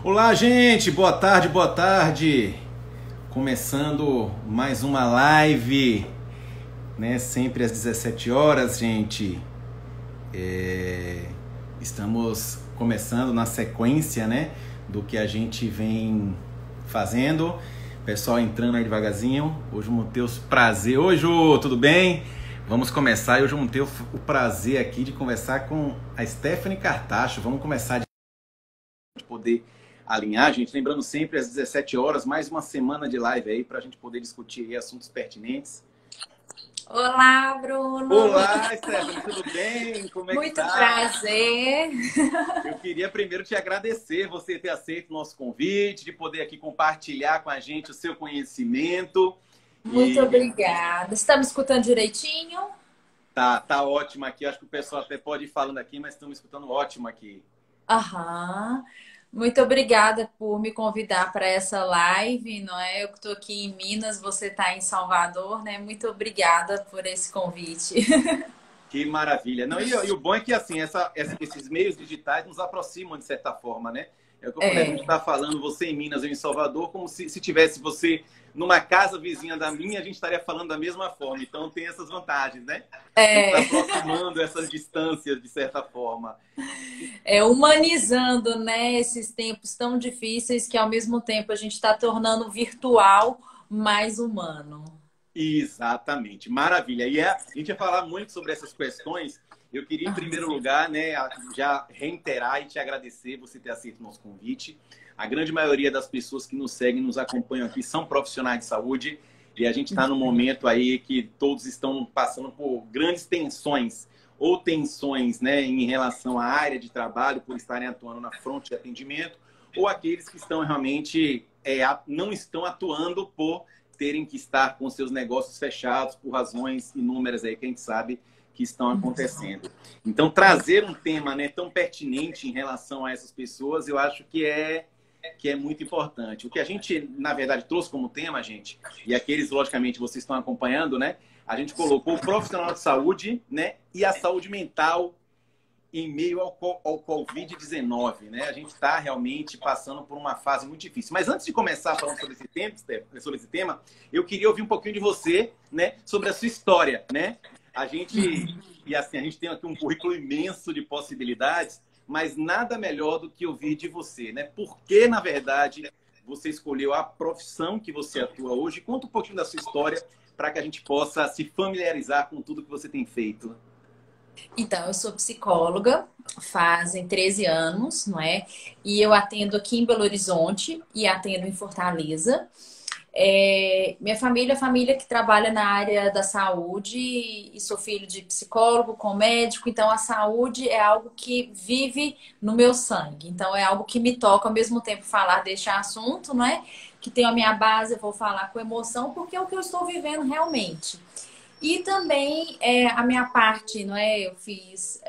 Olá, gente, boa tarde, boa tarde. Começando mais uma live, né? Sempre às 17 horas, gente. Estamos começando na sequência, né? Do que a gente vem fazendo. Pessoal entrando aí devagarzinho. Hoje vamos ter os prazer. Oi, Ju, tudo bem? Vamos começar e hoje vamos ter o prazer aqui de conversar com a Stephanie Cartacho. Vamos começar de poder alinhar, gente. Lembrando sempre às 17 horas, mais uma semana de live aí para a gente poder discutir aí assuntos pertinentes. Olá, Bruno. Olá, Stephanie, tudo bem? Como é Muito que tá? prazer. Eu queria primeiro te agradecer você ter aceito o nosso convite, de poder aqui compartilhar com a gente o seu conhecimento. Muito obrigada. Estamos escutando direitinho? Tá ótimo aqui. Acho que o pessoal até pode ir falando aqui, mas estamos escutando ótimo aqui. Aham. Muito obrigada por me convidar para essa live, não é? Eu estou aqui em Minas, você está em Salvador, né? Muito obrigada por esse convite. Que maravilha. Não, e o bom é que assim, esses meios digitais nos aproximam de certa forma, né? É o que eu falei, a gente está falando você em Minas, eu em Salvador, como se tivesse você numa casa vizinha da minha, a gente estaria falando da mesma forma. Então tem essas vantagens, né? Está aproximando essas distâncias de certa forma. Humanizando, né, esses tempos tão difíceis que ao mesmo tempo a gente está tornando virtual mais humano. Exatamente, maravilha. E a gente vai falar muito sobre essas questões. Eu queria, em primeiro lugar, né, já reiterar e te agradecer você ter aceito o nosso convite. A grande maioria das pessoas que nos seguem, nos acompanham aqui, são profissionais de saúde. E a gente está num momento aí que todos estão passando por grandes tensões ou tensões, né, em relação à área de trabalho, por estarem atuando na fronte de atendimento, ou aqueles que estão realmente não estão atuando por terem que estar com seus negócios fechados por razões inúmeras aí que a gente sabe que estão acontecendo. Então, trazer um tema, né, tão pertinente em relação a essas pessoas, eu acho que é muito importante. O que a gente, na verdade, trouxe como tema, gente, e aqueles, logicamente, vocês estão acompanhando, né? A gente colocou o profissional de saúde, né, e a saúde mental em meio ao Covid-19, né? A gente está realmente passando por uma fase muito difícil. Mas antes de começar falando sobre esse tema, eu queria ouvir um pouquinho de você, né, sobre a sua história, né? A gente tem aqui um currículo imenso de possibilidades, mas nada melhor do que ouvir de você, né? Por que, na verdade, você escolheu a profissão que você atua hoje? Conta um pouquinho da sua história para que a gente possa se familiarizar com tudo que você tem feito. Então, eu sou psicóloga, fazem 13 anos, não é? E eu atendo aqui em Belo Horizonte e atendo em Fortaleza. Minha família é família que trabalha na área da saúde e sou filho de psicólogo com médico, então a saúde é algo que vive no meu sangue. Então é algo que me toca ao mesmo tempo falar deste assunto, não é? Que tem a minha base, eu vou falar com emoção, porque é o que eu estou vivendo realmente. E também a minha parte, não é? Eu fiz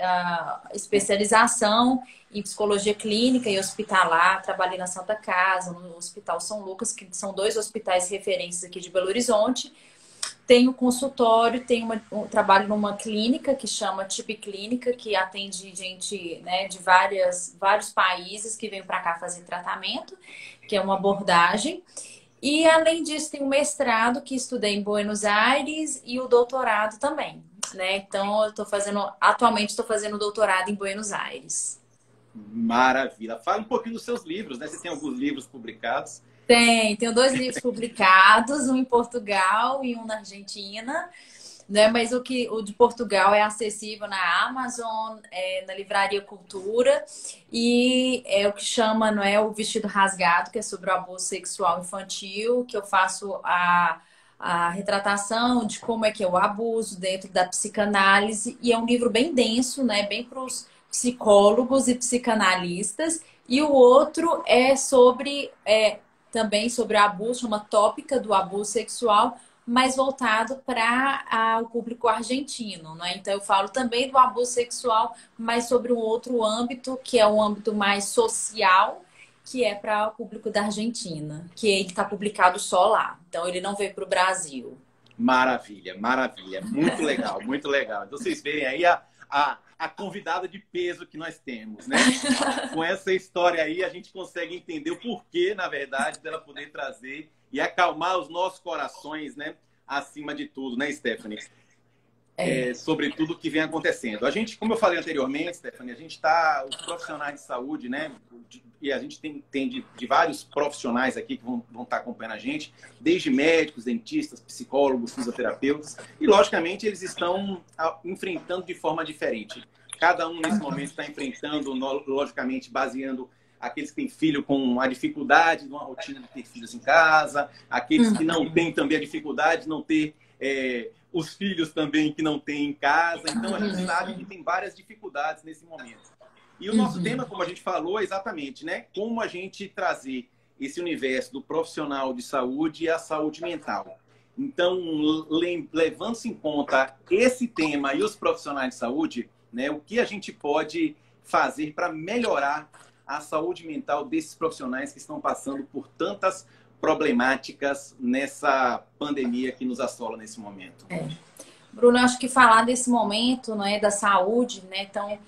especialização em psicologia clínica e hospitalar, trabalhei na Santa Casa, no Hospital São Lucas, que são 2 hospitais referências aqui de Belo Horizonte. Tenho consultório, trabalho numa clínica que chama TIP Clínica, que atende gente, né, de vários países que vêm para cá fazer tratamento, que é uma abordagem. E, além disso, tem o mestrado que estudei em Buenos Aires e o doutorado também, né? Então, atualmente estou fazendo doutorado em Buenos Aires. Maravilha. Fala um pouquinho dos seus livros, né? Você tem alguns livros publicados. Tenho 2 livros publicados, um em Portugal e um na Argentina, né? Mas o de Portugal é acessível na Amazon, na Livraria Cultura, e é o que chama, não é, o Vestido Rasgado, que é sobre o abuso sexual infantil, que eu faço a retratação de como é que é o abuso dentro da psicanálise, e é um livro bem denso, né, bem para os psicólogos e psicanalistas, e o outro é também sobre abuso, uma tópica do abuso sexual, mais voltado para o público argentino, né? Então eu falo também do abuso sexual, mas sobre um outro âmbito, que é um âmbito mais social, que é para o público da Argentina, que ele está publicado só lá. Então ele não veio para o Brasil. Maravilha, maravilha. Muito legal, muito legal. Então vocês verem aí a convidada de peso que nós temos, né? Com essa história aí, a gente consegue entender o porquê, na verdade, dela poder trazer e acalmar os nossos corações, né? Acima de tudo, né, Stephanie? Sobre tudo que vem acontecendo. A gente, como eu falei anteriormente, Stephanie, a gente está, os profissionais de saúde, né? E a gente tem de vários profissionais aqui que vão estar acompanhando a gente, desde médicos, dentistas, psicólogos, fisioterapeutas, e logicamente eles estão enfrentando de forma diferente. Cada um nesse momento está enfrentando, logicamente, baseando aqueles que têm filho com a dificuldade de uma rotina de ter filhos em casa, aqueles que não têm também a dificuldade de não ter os filhos também que não têm em casa. Então, a gente sabe que tem várias dificuldades nesse momento. E o nosso tema, como a gente falou, é exatamente, né? Como a gente trazer esse universo do profissional de saúde e a saúde mental. Então, levando-se em conta esse tema e os profissionais de saúde, né? O que a gente pode fazer para melhorar a saúde mental desses profissionais que estão passando por tantas problemáticas nessa pandemia que nos assola nesse momento. Bruno, eu acho que falar desse momento, né, da saúde, né, então,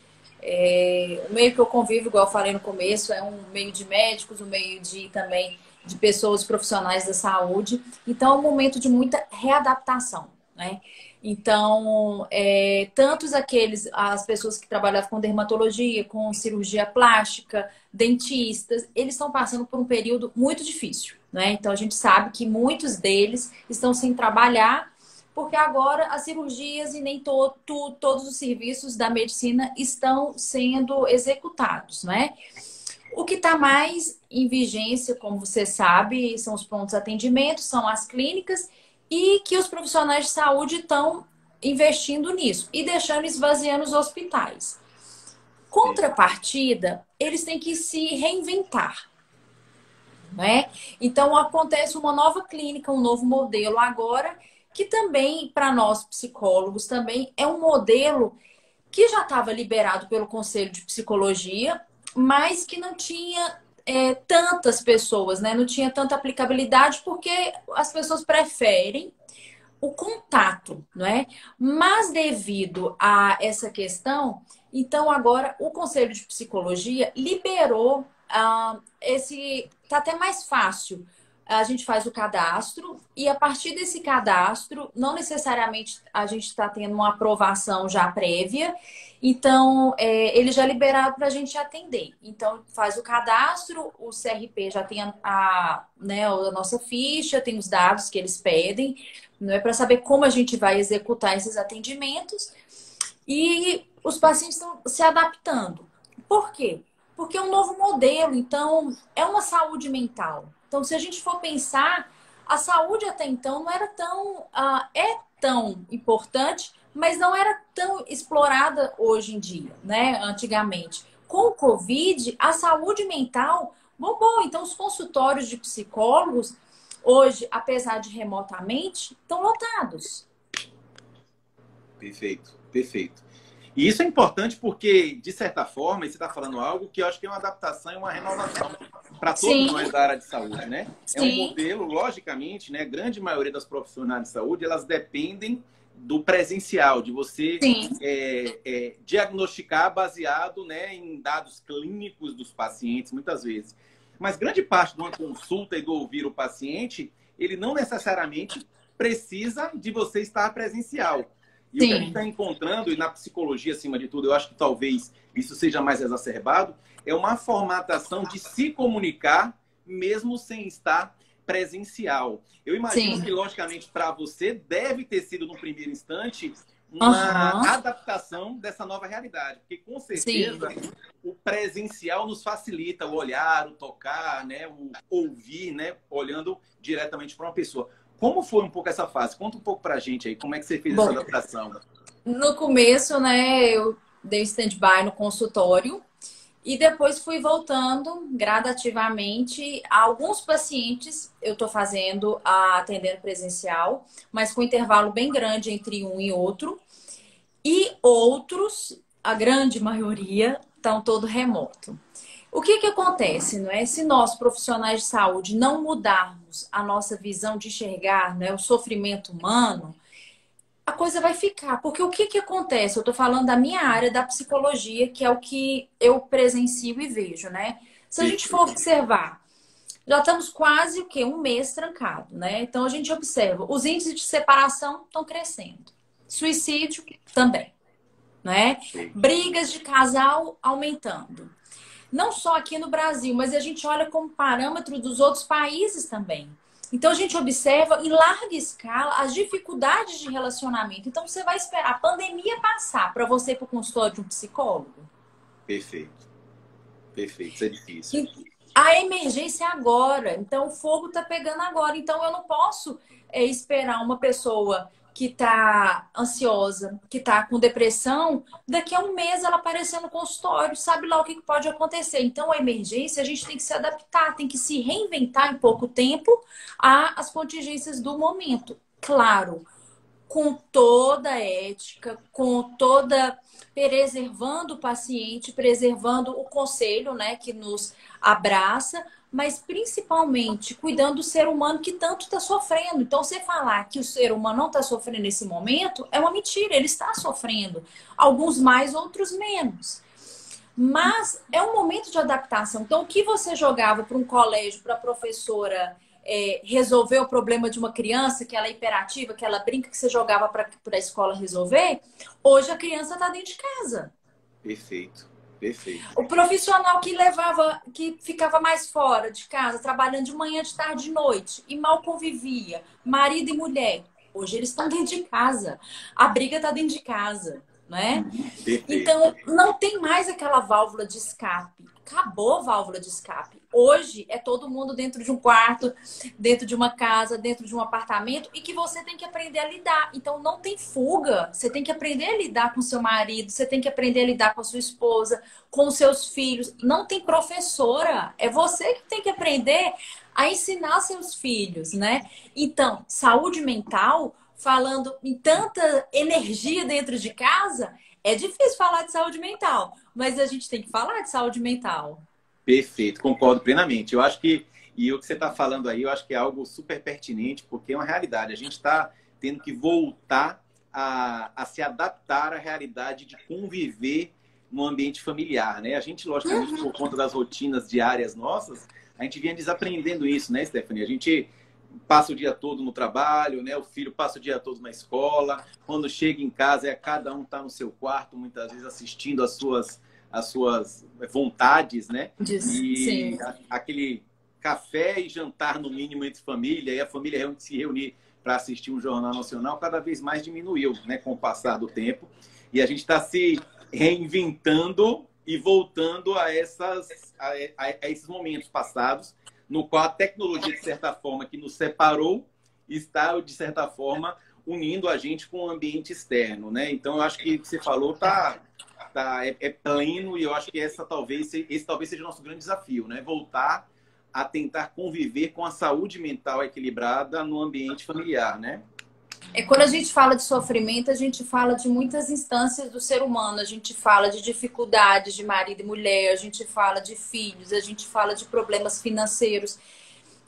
o meio que eu convivo, igual eu falei no começo, é um meio de médicos, um meio também de pessoas profissionais da saúde, então é um momento de muita readaptação, né? Então, as pessoas que trabalhavam com dermatologia, com cirurgia plástica, dentistas, eles estão passando por um período muito difícil, né? Então, a gente sabe que muitos deles estão sem trabalhar, porque agora as cirurgias e nem todos os serviços da medicina estão sendo executados, né? O que está mais em vigência, como você sabe, são os prontos atendimentos, são as clínicas, e que os profissionais de saúde estão investindo nisso e deixando esvaziando os hospitais. Contrapartida, eles têm que se reinventar, né? Então, acontece uma nova clínica, um novo modelo agora, que também, para nós psicólogos, também é um modelo que já estava liberado pelo Conselho de Psicologia, mas que não tinha tantas pessoas, né? Não tinha tanta aplicabilidade, porque as pessoas preferem o contato, não é? Mas devido a essa questão, então agora o Conselho de Psicologia liberou tá até mais fácil. A gente faz o cadastro e a partir desse cadastro, não necessariamente a gente está tendo uma aprovação já prévia, então ele já liberaram para a gente atender. Então faz o cadastro, o CRP já tem a nossa ficha, tem os dados que eles pedem, não é para saber como a gente vai executar esses atendimentos e os pacientes estão se adaptando. Por quê? Porque é um novo modelo, então é uma saúde mental. Então, se a gente for pensar, a saúde até então não era tão importante, mas não era tão explorada hoje em dia, né? Antigamente. Com o Covid, a saúde mental bombou. Então, os consultórios de psicólogos, hoje, apesar de remotamente, estão lotados. Perfeito, perfeito. E isso é importante porque, de certa forma, você está falando algo que eu acho que é uma adaptação e uma renovação para todos nós da área de saúde, né? Sim. É um modelo, logicamente, né? A grande maioria das profissionais de saúde, elas dependem do presencial, de você diagnosticar baseado, né, em dados clínicos dos pacientes, muitas vezes. Mas grande parte de uma consulta e do ouvir o paciente, ele não necessariamente precisa de você estar presencial. E o que a gente está encontrando, e na psicologia, acima de tudo, eu acho que talvez isso seja mais exacerbado, é uma formatação de se comunicar mesmo sem estar presencial. Eu imagino que, logicamente, para você, deve ter sido, no primeiro instante, uma adaptação dessa nova realidade. Porque, com certeza, o presencial nos facilita o olhar, o tocar, né, o ouvir, né, olhando diretamente para uma pessoa. Como foi um pouco essa fase? Conta um pouco pra gente aí, como é que você fez essa adaptação? No começo, né, eu dei stand-by no consultório e depois fui voltando gradativamente. Alguns pacientes eu tô atendendo presencial, mas com intervalo bem grande entre um e outro. E outros, a grande maioria, estão todo remoto. O que acontece, não é? Se nós, profissionais de saúde, não mudarmos a nossa visão de enxergar, né, o sofrimento humano, a coisa vai ficar. Porque o que que acontece? Eu tô falando da minha área da psicologia, que é o que eu presencio e vejo, né? Se a gente for observar, já estamos quase o quê? Um mês trancado, né? Então a gente observa, os índices de separação estão crescendo. Suicídio também, né? Brigas de casal aumentando. Não só aqui no Brasil, mas a gente olha como parâmetro dos outros países também. Então a gente observa em larga escala as dificuldades de relacionamento. Então você vai esperar a pandemia passar para você ir para o consultório de um psicólogo? Perfeito. Perfeito. Isso é difícil. A emergência é agora. Então o fogo está pegando agora. Então eu não posso esperar uma pessoa que está ansiosa, que está com depressão, daqui a um mês ela aparecer no consultório, sabe lá o que pode acontecer. Então, a emergência, a gente tem que se adaptar, tem que se reinventar em pouco tempo às contingências do momento. Claro, com toda a ética, com toda preservando o paciente, preservando o conselho, né, que nos abraça, mas principalmente cuidando do ser humano que tanto está sofrendo. Então, você falar que o ser humano não está sofrendo nesse momento é uma mentira, ele está sofrendo. Alguns mais, outros menos. Mas é um momento de adaptação. Então, o que você jogava para um colégio, para a professora resolver o problema de uma criança, que ela é hiperativa, que ela brinca, que você jogava para a escola resolver, hoje a criança está dentro de casa. Perfeito. Perfeito. O profissional que levava, que ficava mais fora de casa, trabalhando de manhã, de tarde, de noite, e mal convivia, marido e mulher. Hoje eles estão dentro de casa. A briga está dentro de casa, né? Perfeito. Então, não tem mais aquela válvula de escape. Acabou a válvula de escape. Hoje é todo mundo dentro de um quarto, dentro de uma casa, dentro de um apartamento e que você tem que aprender a lidar. Então não tem fuga. Você tem que aprender a lidar com seu marido, você tem que aprender a lidar com a sua esposa, com os seus filhos. Não tem professora. É você que tem que aprender a ensinar seus filhos, né? Então, saúde mental, falando em tanta energia dentro de casa, é difícil falar de saúde mental, mas a gente tem que falar de saúde mental. Perfeito, concordo plenamente. Eu acho que, e o que você está falando aí, eu acho que é algo super pertinente, porque é uma realidade. A gente está tendo que voltar a se adaptar à realidade de conviver no ambiente familiar, né? A gente, logicamente, por conta das rotinas diárias nossas, a gente vinha desaprendendo isso, né, Stephanie? A gente passa o dia todo no trabalho, né? O filho passa o dia todo na escola. Quando chega em casa, cada um está no seu quarto, muitas vezes assistindo às suas vontades, né? Sim. Aquele café e jantar, no mínimo, entre família, e a família se reunir para assistir um jornal nacional, cada vez mais diminuiu, né, com o passar do tempo. E a gente está se reinventando e voltando a esses momentos passados, no qual a tecnologia, de certa forma, que nos separou, está, de certa forma, unindo a gente com o ambiente externo, né? Então, eu acho que o que você falou é pleno, e eu acho que esse talvez seja o nosso grande desafio, né? Voltar a tentar conviver com a saúde mental equilibrada no ambiente familiar, né? Quando a gente fala de sofrimento, a gente fala de muitas instâncias do ser humano. A gente fala de dificuldades de marido e mulher, a gente fala de filhos, a gente fala de problemas financeiros.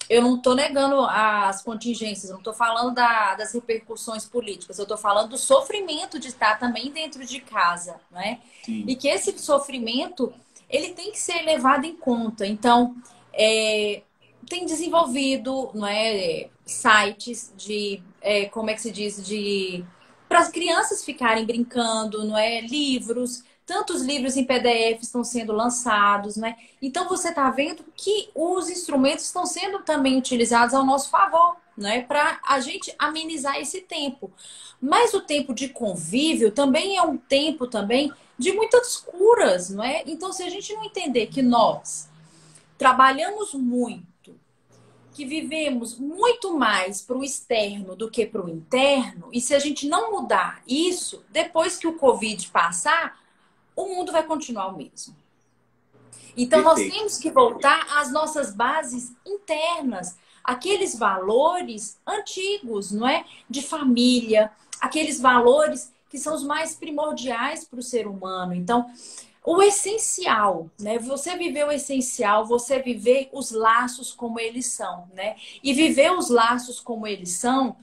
Eu não estou negando as contingências, não estou falando das repercussões políticas, eu estou falando do sofrimento de estar também dentro de casa, né? Sim. E que esse sofrimento, ele tem que ser levado em conta. Então, tem desenvolvido, não é, sites de, como é que se diz, para as crianças ficarem brincando, não é, livros. Tantos livros em PDF estão sendo lançados, né? Então você está vendo que os instrumentos estão sendo também utilizados ao nosso favor, né? Para a gente amenizar esse tempo. Mas o tempo de convívio também é um tempo também de muitas curas, não é? Então, se a gente não entender que nós trabalhamos muito, que vivemos muito mais para o externo do que para o interno, e se a gente não mudar isso, depois que o Covid passar, o mundo vai continuar o mesmo. Então, nós temos que voltar às nossas bases internas, aqueles valores antigos, não é? De família, aqueles valores que são os mais primordiais para o ser humano. Então, o essencial, né? Você viver o essencial, você viver os laços como eles são, né? E viver os laços como eles são,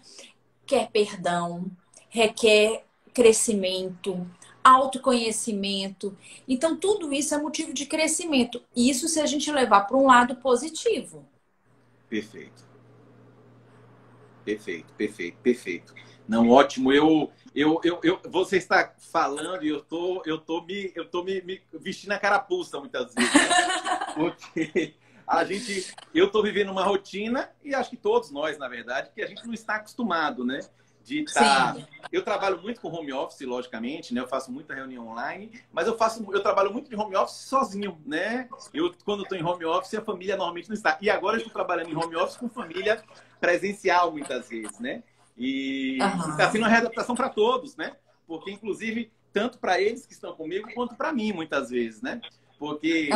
quer perdão, requer crescimento, autoconhecimento. Então, tudo isso é motivo de crescimento. Isso se a gente levar para um lado positivo. Perfeito. Perfeito, perfeito, perfeito. Não, ótimo. Você está falando e eu tô me vestindo a carapuça muitas vezes, né? Porque eu tô vivendo uma rotina e acho que todos nós, na verdade, que a gente não está acostumado, né? De estar. Sim. Eu trabalho muito com home office, logicamente, né? Eu faço muita reunião online, mas eu trabalho muito de home office sozinho, né? Quando estou em home office, a família normalmente não está. E agora eu estou trabalhando em home office com família presencial, muitas vezes, né? E está sendo uma readaptação para todos, né? Porque, inclusive, tanto para eles que estão comigo, quanto para mim, muitas vezes, né? Porque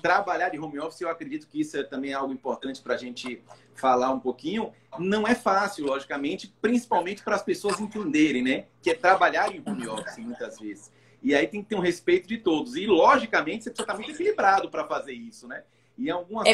trabalhar de home office, eu acredito que isso é também algo importante para a gente falar um pouquinho. Não é fácil, logicamente, principalmente para as pessoas entenderem, né? Que é trabalhar em home office, muitas vezes. E aí tem que ter um respeito de todos. E, logicamente, você precisa estar muito equilibrado para fazer isso, né? E algumas...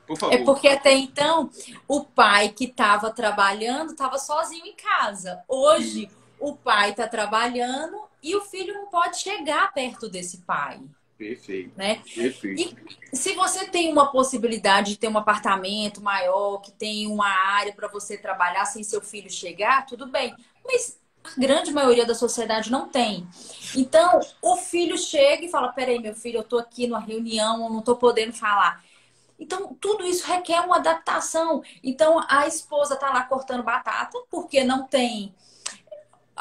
Por favor. É porque até então, o pai que estava trabalhando estava sozinho em casa. Hoje, o pai está trabalhando e o filho não pode chegar perto desse pai. Perfeito. Né? Perfeito. E se você tem uma possibilidade de ter um apartamento maior, que tem uma área para você trabalhar sem seu filho chegar, tudo bem. Mas a grande maioria da sociedade não tem. Então, o filho chega e fala: peraí, meu filho, eu tô aqui numa reunião, eu não tô podendo falar. Então, tudo isso requer uma adaptação. Então, a esposa tá lá cortando batata, porque não tem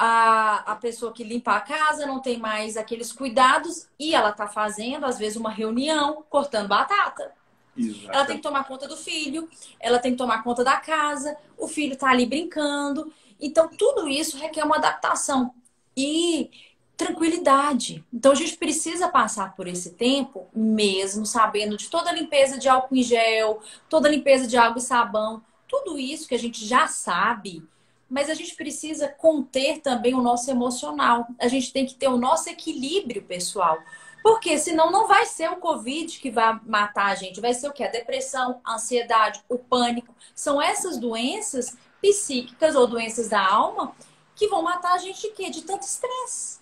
a pessoa que limpa a casa, não tem mais aqueles cuidados, e ela tá fazendo, às vezes, uma reunião cortando batata. Exatamente. Ela tem que tomar conta do filho, ela tem que tomar conta da casa, o filho tá ali brincando. Então, tudo isso requer uma adaptação e tranquilidade. Então, a gente precisa passar por esse tempo, mesmo sabendo de toda a limpeza de álcool em gel, toda a limpeza de água e sabão, tudo isso que a gente já sabe. Mas a gente precisa conter também o nosso emocional. A gente tem que ter o nosso equilíbrio pessoal. Porque senão não vai ser o Covid que vai matar a gente. Vai ser o quê? A depressão, a ansiedade, o pânico. São essas doenças psíquicas ou doenças da alma que vão matar a gente de quê? De tanto estresse.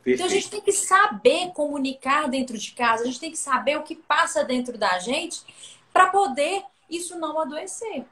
Então a gente tem que saber comunicar dentro de casa. A gente tem que saber o que passa dentro da gente para poder isso não adoecer.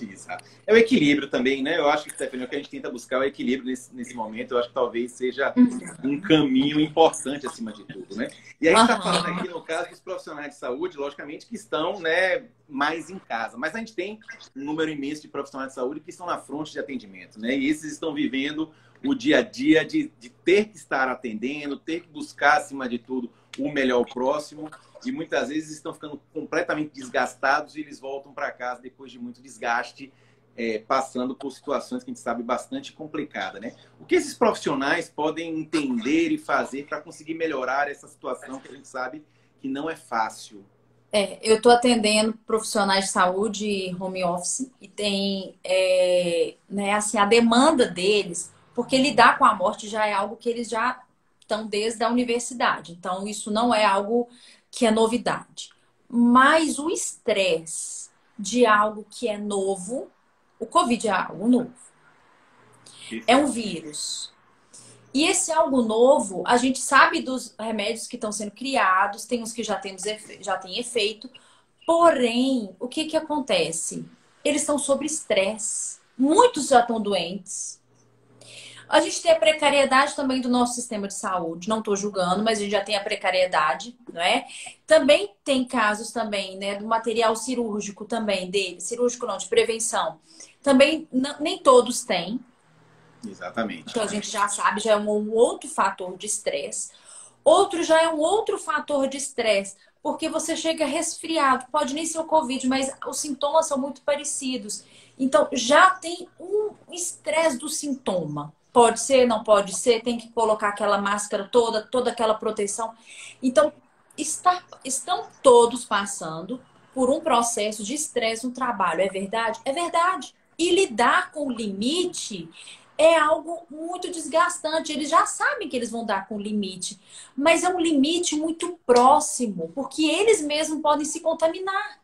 Exato. É o equilíbrio também, né? Eu acho que, Stephanie, o que a gente tenta buscar é o equilíbrio nesse momento. Eu acho que talvez seja um caminho importante acima de tudo, né? E aí a gente está falando aqui, no caso, dos profissionais de saúde, logicamente, que estão, né, mais em casa. Mas a gente tem um número imenso de profissionais de saúde que estão na fronte de atendimento, né? E esses estão vivendo o dia a dia de ter que estar atendendo, ter que buscar, acima de tudo, o melhor próximo. E muitas vezes estão ficando completamente desgastados e eles voltam para casa depois de muito desgaste, passando por situações que a gente sabe bastante complicadas, né? O que esses profissionais podem entender e fazer para conseguir melhorar essa situação que a gente sabe que não é fácil? Eu estou atendendo profissionais de saúde home office e tem né, assim, a demanda deles, porque lidar com a morte já é algo que eles já estão desde a universidade. Então, isso não é algo que é novidade. Mas o estresse de algo que é novo, o Covid é algo novo. É um vírus. E esse algo novo, a gente sabe dos remédios que estão sendo criados, tem uns que já têm efeito. Porém, o que acontece? Eles estão sob estresse. Muitos já estão doentes. A gente tem a precariedade também do nosso sistema de saúde. Não estou julgando, mas a gente já tem a precariedade, não é? Também tem casos também, né, do material cirúrgico também dele. Cirúrgico não, de prevenção. Também nem todos têm. Exatamente. Então a gente já sabe, já é um outro fator de estresse. Outro já é um outro fator de estresse, porque você chega resfriado. Pode nem ser o Covid, mas os sintomas são muito parecidos. Então já tem um estresse do sintoma. Pode ser, não pode ser, tem que colocar aquela máscara toda aquela proteção. Então, estão todos passando por um processo de estresse no trabalho. É verdade? É verdade. E lidar com o limite é algo muito desgastante. Eles já sabem que eles vão dar com o limite, mas é um limite muito próximo, porque eles mesmos podem se contaminar.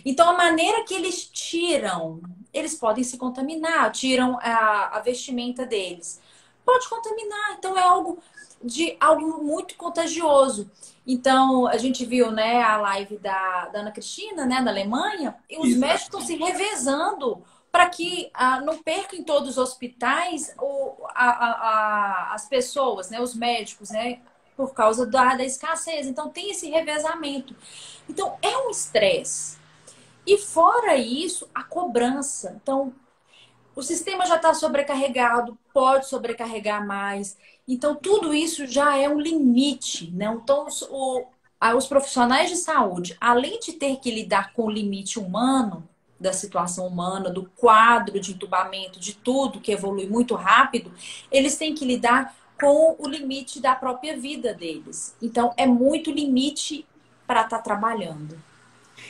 Então, a maneira que eles tiram, eles podem se contaminar, tiram a vestimenta deles. Pode contaminar, então é algo muito contagioso. Então, a gente viu, né, a live da Ana Cristina, né, da Alemanha, e os médicos estão se revezando para que não perca em todos os hospitais as pessoas, né, os médicos, né, por causa da escassez. Então, tem esse revezamento. Então, é um estresse. E fora isso, a cobrança. Então, o sistema já está sobrecarregado, pode sobrecarregar mais. Então, tudo isso já é um limite, né? Então, os profissionais de saúde, além de ter que lidar com o limite humano, da situação humana, do quadro de entubamento, de tudo que evolui muito rápido, eles têm que lidar com o limite da própria vida deles. Então, é muito limite para estar trabalhando.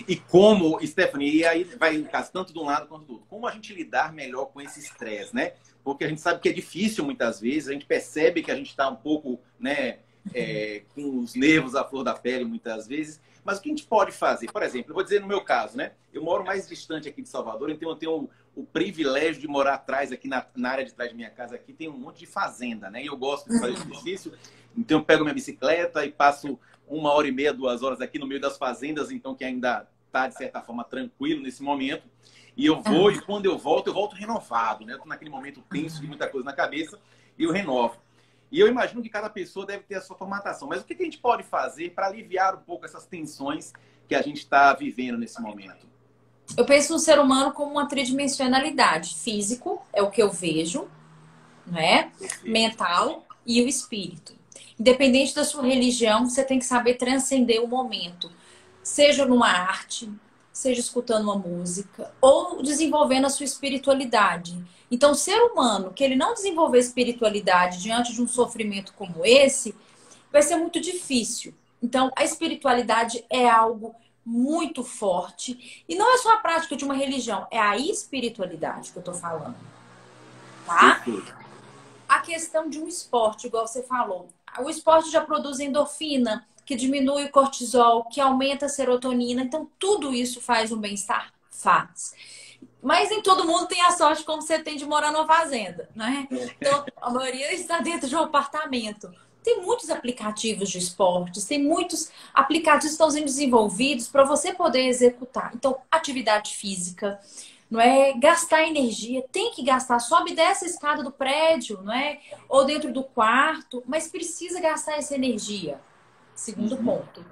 E como, Stephanie, e aí vai em casa tanto de um lado quanto do outro, como a gente lidar melhor com esse estresse, né? Porque a gente sabe que é difícil muitas vezes, a gente percebe que a gente está um pouco, né, com os nervos à flor da pele muitas vezes, mas o que a gente pode fazer? Por exemplo, eu vou dizer no meu caso, né? Eu moro mais distante aqui de Salvador, então eu tenho o privilégio de morar atrás, aqui na área de trás da minha casa, aqui tem um monte de fazenda, né? E eu gosto de fazer exercício, então eu pego minha bicicleta e passo 1h30, 2 horas aqui no meio das fazendas, então que ainda está, de certa forma, tranquilo nesse momento. E eu vou, e quando eu volto renovado, né? Eu tô naquele momento tenso de muita coisa na cabeça, e eu renovo. E eu imagino que cada pessoa deve ter a sua formatação. Mas o que a gente pode fazer para aliviar um pouco essas tensões que a gente está vivendo nesse momento? Eu penso no ser humano como uma tridimensionalidade. Físico é o que eu vejo, né? Mental e o espírito. Independente da sua religião, você tem que saber transcender o momento. Seja numa arte, seja escutando uma música, ou desenvolvendo a sua espiritualidade. Então, o ser humano que ele não desenvolver espiritualidade diante de um sofrimento como esse, vai ser muito difícil. Então, a espiritualidade é algo muito forte. E não é só a prática de uma religião, é a espiritualidade que eu tô falando. Tá? A questão de um esporte, igual você falou. O esporte já produz endorfina, que diminui o cortisol, que aumenta a serotonina. Então, tudo isso faz um bem-estar? Faz. Mas nem todo mundo tem a sorte como você tem de morar numa fazenda, né? Então, a maioria está dentro de um apartamento. Tem muitos aplicativos de esportes, tem muitos aplicativos que estão sendo desenvolvidos para você poder executar. Então, atividade física, não é? Gastar energia, tem que gastar, sobe e desce a escada do prédio, não é? Ou dentro do quarto, mas precisa gastar essa energia. Segundo ponto.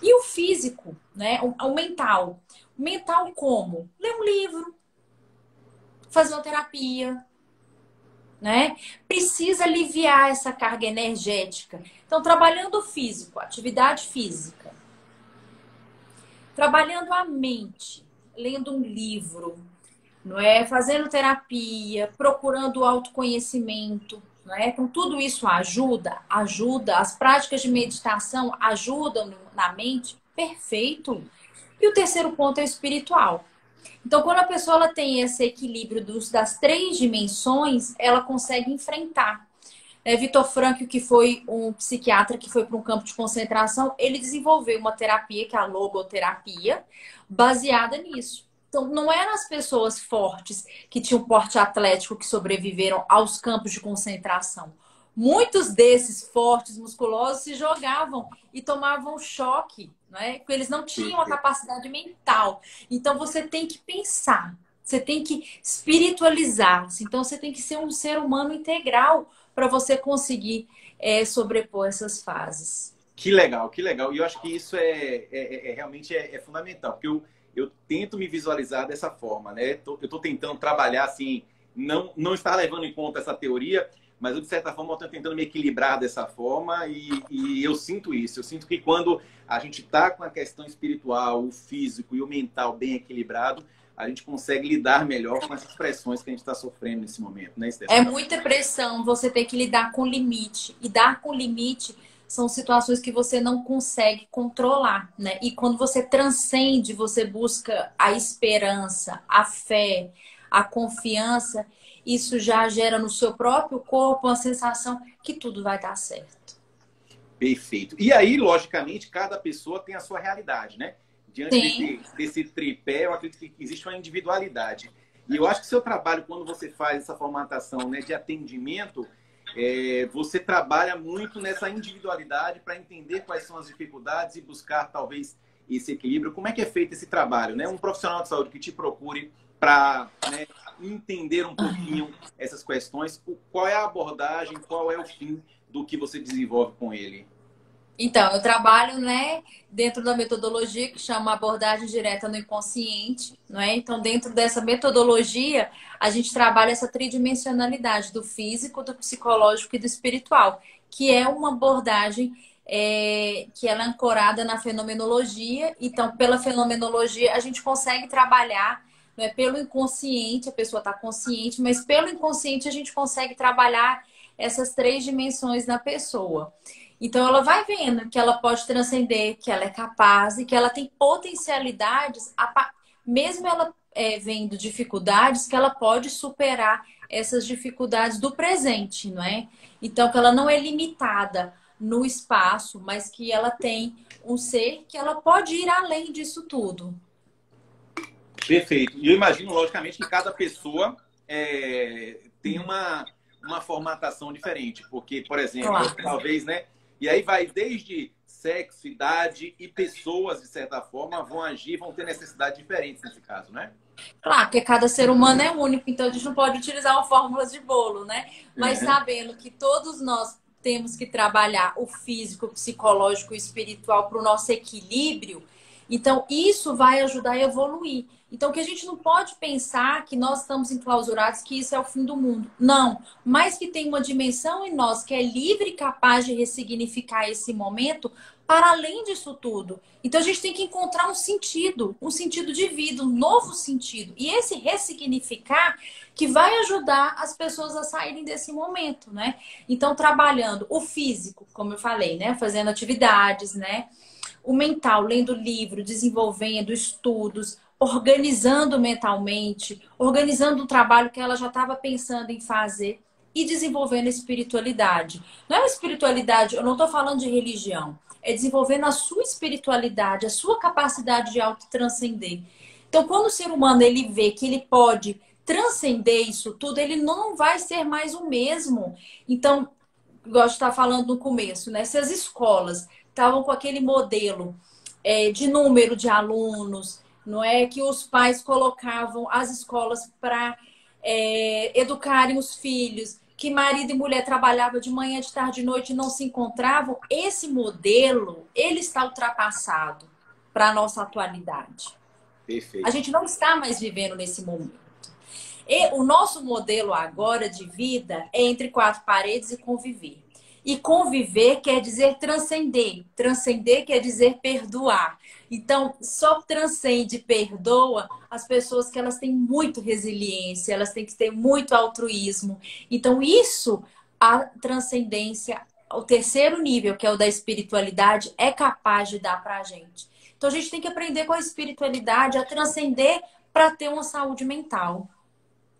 E o físico, né? O mental. O mental como? Ler um livro, fazer uma terapia, né? Precisa aliviar essa carga energética. Então, trabalhando o físico, atividade física. Trabalhando a mente, lendo um livro, não é? Fazendo terapia, procurando autoconhecimento, não é? Então, tudo isso ajuda, as práticas de meditação ajudam na mente, perfeito. E o terceiro ponto é o espiritual. Então, quando a pessoa ela tem esse equilíbrio das 3 dimensões, ela consegue enfrentar. Viktor Frankl, que foi um psiquiatra que foi para um campo de concentração, ele desenvolveu uma terapia, que é a logoterapia, baseada nisso. Então, não eram as pessoas fortes que tinham porte atlético que sobreviveram aos campos de concentração. Muitos desses fortes, musculosos, se jogavam e tomavam choque, né? Porque eles não tinham a capacidade mental. Então, você tem que pensar, você tem que espiritualizar-se. Então, você tem que ser um ser humano integral para você conseguir sobrepor essas fases. Que legal, que legal. E eu acho que isso realmente é fundamental, porque eu tento me visualizar dessa forma, né? Eu estou tentando trabalhar assim, não estar levando em conta essa teoria, mas eu, de certa forma, estou tentando me equilibrar dessa forma e eu sinto isso. Eu sinto que quando a gente está com a questão espiritual, o físico e o mental bem equilibrado, a gente consegue lidar melhor com essas pressões que a gente está sofrendo nesse momento, né, Stephanie? É muita pressão, você tem que lidar com limite. E dar com limite são situações que você não consegue controlar, né? E quando você transcende, você busca a esperança, a fé, a confiança, isso já gera no seu próprio corpo uma sensação que tudo vai dar certo. Perfeito. E aí, logicamente, cada pessoa tem a sua realidade, né? diante Sim. desse tripé, eu acredito que existe uma individualidade. E eu acho que o seu trabalho, quando você faz essa formatação, né, de atendimento, você trabalha muito nessa individualidade para entender quais são as dificuldades e buscar, talvez, esse equilíbrio. Como é que é feito esse trabalho, né? Um profissional de saúde que te procure para, né, entender um pouquinho essas questões, qual é a abordagem, qual é o fim do que você desenvolve com ele? Então, eu trabalho, né, dentro da metodologia que chama abordagem direta no inconsciente, não é? Então, dentro dessa metodologia, a gente trabalha essa tridimensionalidade do físico, do psicológico e do espiritual, que é uma abordagem que ela é ancorada na fenomenologia. Então, pela fenomenologia, a gente consegue trabalhar, não é, pelo inconsciente, a pessoa está consciente, mas pelo inconsciente a gente consegue trabalhar essas três dimensões na pessoa. Então, ela vai vendo que ela pode transcender, que ela é capaz e que ela tem potencialidades, mesmo ela vendo dificuldades, que ela pode superar essas dificuldades do presente, não é? Então, que ela não é limitada no espaço, mas que ela tem um ser que ela pode ir além disso tudo. Perfeito. E eu imagino, logicamente, que cada pessoa tem uma formatação diferente. Porque, por exemplo, Claro. talvez, né? E aí vai desde sexo, idade e pessoas, de certa forma, vão agir, vão ter necessidades diferentes nesse caso, né? Claro, porque cada ser humano é único, então a gente não pode utilizar uma fórmula de bolo, né? Mas Uhum. sabendo que todos nós temos que trabalhar o físico, o psicológico e o espiritual para o nosso equilíbrio, então isso vai ajudar a evoluir. Então, que a gente não pode pensar que nós estamos enclausurados, que isso é o fim do mundo. Não, mas que tem uma dimensão em nós que é livre e capaz de ressignificar esse momento para além disso tudo. Então a gente tem que encontrar um sentido de vida, um novo sentido. E esse ressignificar que vai ajudar as pessoas a saírem desse momento, né? Então trabalhando o físico, como eu falei, né, fazendo atividades, né? O mental, lendo livro, desenvolvendo estudos, organizando mentalmente, organizando um trabalho que ela já estava pensando em fazer e desenvolvendo a espiritualidade. Não é uma espiritualidade, eu não estou falando de religião, é desenvolvendo a sua espiritualidade, a sua capacidade de autotranscender. Então, quando o ser humano ele vê que ele pode transcender isso tudo, ele não vai ser mais o mesmo. Então, igual de estar falando no começo, né? Se as escolas estavam com aquele modelo de número de alunos, não é que os pais colocavam as escolas para educarem os filhos, que marido e mulher trabalhavam de manhã, de tarde, de noite e não se encontravam, esse modelo ele está ultrapassado para a nossa atualidade. A Perfeito. gente não está mais vivendo nesse momento. E o nosso modelo agora de vida é entre quatro paredes e conviver. E conviver quer dizer transcender. Transcender quer dizer perdoar. Então, só transcende e perdoa as pessoas que elas têm muito resiliência, elas têm que ter muito altruísmo. Então, isso, a transcendência, o terceiro nível, que é o da espiritualidade, é capaz de dar para a gente. Então, a gente tem que aprender com a espiritualidade a transcender para ter uma saúde mental.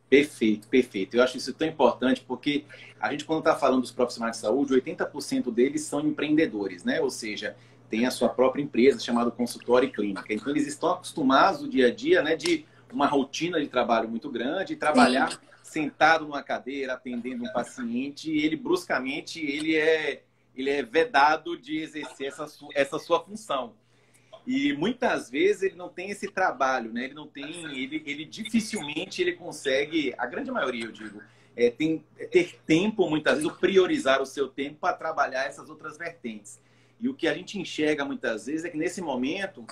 Perfeito, perfeito. Eu acho isso tão importante porque a gente, quando está falando dos profissionais de saúde, 80% deles são empreendedores, né? Ou seja, tem a sua própria empresa chamada consultório e clínica. Então, eles estão acostumados no dia a dia, né, de uma rotina de trabalho muito grande, Sim. trabalhar sentado numa cadeira, atendendo um paciente, e ele bruscamente ele é vedado de exercer essa sua função. E muitas vezes ele não tem esse trabalho, né? Ele não tem, ele dificilmente ele consegue, a grande maioria, eu digo, ter tempo, muitas vezes, ou priorizar o seu tempo para trabalhar essas outras vertentes. E o que a gente enxerga muitas vezes é que nesse momento,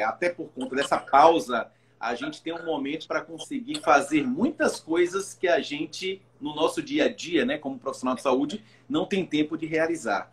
até por conta dessa pausa, a gente tem um momento para conseguir fazer muitas coisas que a gente, no nosso dia a dia, né, como profissional de saúde, não tem tempo de realizar.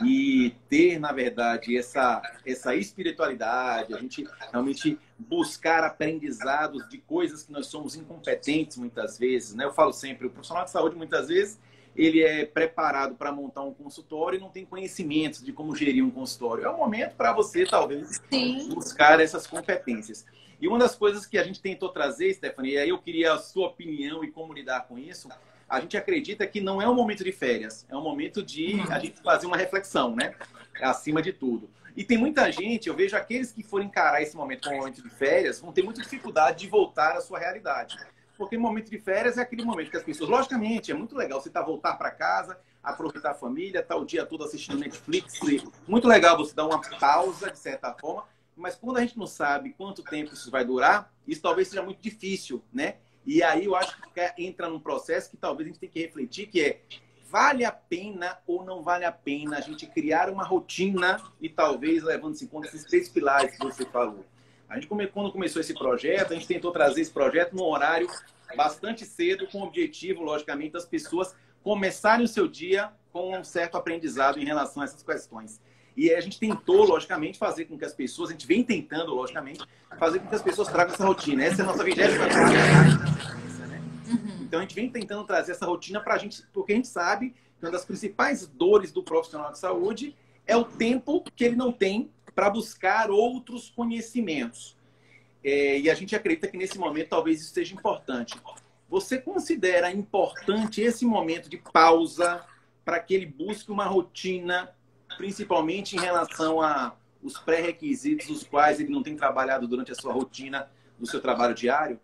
E ter, na verdade, essa espiritualidade, a gente realmente buscar aprendizados de coisas que nós somos incompetentes muitas vezes, né? Eu falo sempre, o profissional de saúde, muitas vezes, ele é preparado para montar um consultório e não tem conhecimentos de como gerir um consultório. É um momento para você, talvez, Sim. buscar essas competências. E uma das coisas que a gente tentou trazer, Stephanie, e aí eu queria a sua opinião e como lidar com isso, a gente acredita que não é um momento de férias, é um momento de a gente fazer uma reflexão, né? Acima de tudo. E tem muita gente, eu vejo aqueles que forem encarar esse momento como um momento de férias, vão ter muita dificuldade de voltar à sua realidade. Porque o momento de férias é aquele momento que as pessoas, logicamente, é muito legal você voltar para casa, aproveitar a família, estar o dia todo assistindo Netflix. Muito legal você dar uma pausa, de certa forma, mas quando a gente não sabe quanto tempo isso vai durar, isso talvez seja muito difícil, né? E aí eu acho que entra num processo que talvez a gente tenha que refletir, que é: vale a pena ou não vale a pena a gente criar uma rotina e talvez levando-se em conta esses 3 pilares que você falou? A gente, quando começou esse projeto, a gente tentou trazer esse projeto num horário bastante cedo, com o objetivo, logicamente, das pessoas começarem o seu dia com um certo aprendizado em relação a essas questões. E a gente tentou, logicamente, fazer com que as pessoas, a gente vem tentando, logicamente, fazer com que as pessoas tragam essa rotina. Essa é a nossa 24ª, né? Então a gente vem tentando trazer essa rotina para a gente, porque a gente sabe que uma das principais dores do profissional de saúde é o tempo que ele não tem para buscar outros conhecimentos. E a gente acredita que nesse momento talvez isso seja importante. Você considera importante esse momento de pausa para que ele busque uma rotina, principalmente em relação a os pré-requisitos, os quais ele não tem trabalhado durante a sua rotina do seu trabalho diário?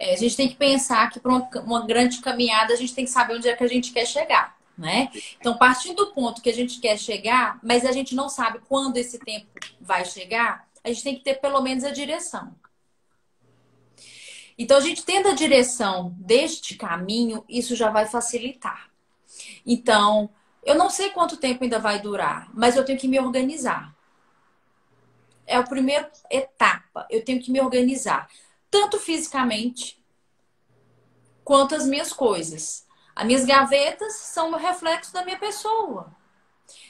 A gente tem que pensar que para uma grande caminhada a gente tem que saber onde é que a gente quer chegar, né? Então, partindo do ponto que a gente quer chegar, mas a gente não sabe quando esse tempo vai chegar, a gente tem que ter pelo menos a direção. Então, a gente tendo a direção deste caminho, isso já vai facilitar. Então, eu não sei quanto tempo ainda vai durar, mas eu tenho que me organizar. É a primeira etapa. Eu tenho que me organizar, tanto fisicamente quanto as minhas coisas. As minhas gavetas são o reflexo da minha pessoa.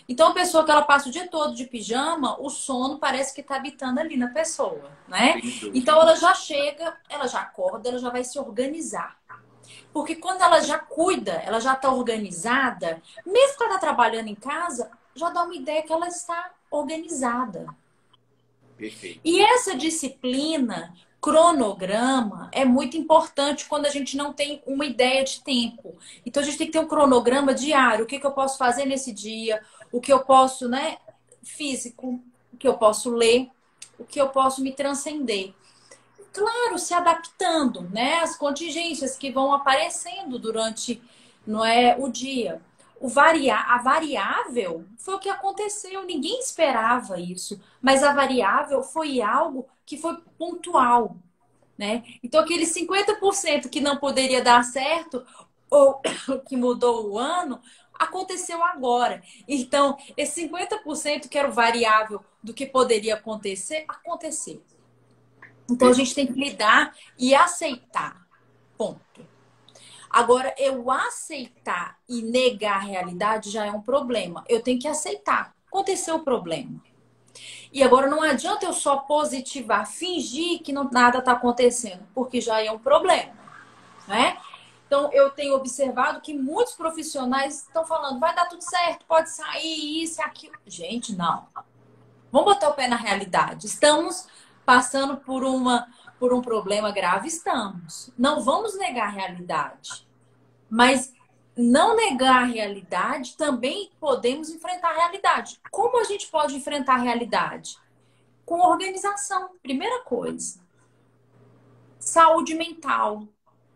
Então, a pessoa que ela passa o dia todo de pijama, o sono parece que está habitando ali na pessoa, né? Então, ela já chega, ela já acorda, ela já vai se organizar. Porque quando ela já cuida, ela já está organizada, mesmo que ela está trabalhando em casa, já dá uma ideia que ela está organizada. Perfeito. E essa disciplina, cronograma, é muito importante quando a gente não tem uma ideia de tempo. Então, a gente tem que ter um cronograma diário. O que eu posso fazer nesse dia? O que eu posso, né? Físico. O que eu posso ler. O que eu posso me transcender. Claro, se adaptando, né? As contingências que vão aparecendo durante, não é, o dia. A variável foi o que aconteceu. Ninguém esperava isso. Mas a variável foi algo que foi pontual, né? Então, aquele 50% que não poderia dar certo ou que mudou o ano, aconteceu agora. Então, esse 50% que era o variável do que poderia acontecer, aconteceu. Então, a gente tem que lidar e aceitar. Ponto. Agora, eu aceitar e negar a realidade já é um problema. Eu tenho que aceitar. Aconteceu o problema. E agora não adianta eu só positivar, fingir que nada está acontecendo, porque já é um problema, né? Então, eu tenho observado que muitos profissionais estão falando, vai dar tudo certo, pode sair, isso e aquilo. Gente, não. Vamos botar o pé na realidade. Estamos passando por um problema grave, estamos. Não vamos negar a realidade. Mas não negar a realidade, também podemos enfrentar a realidade. Como a gente pode enfrentar a realidade? Com organização, primeira coisa. Saúde mental,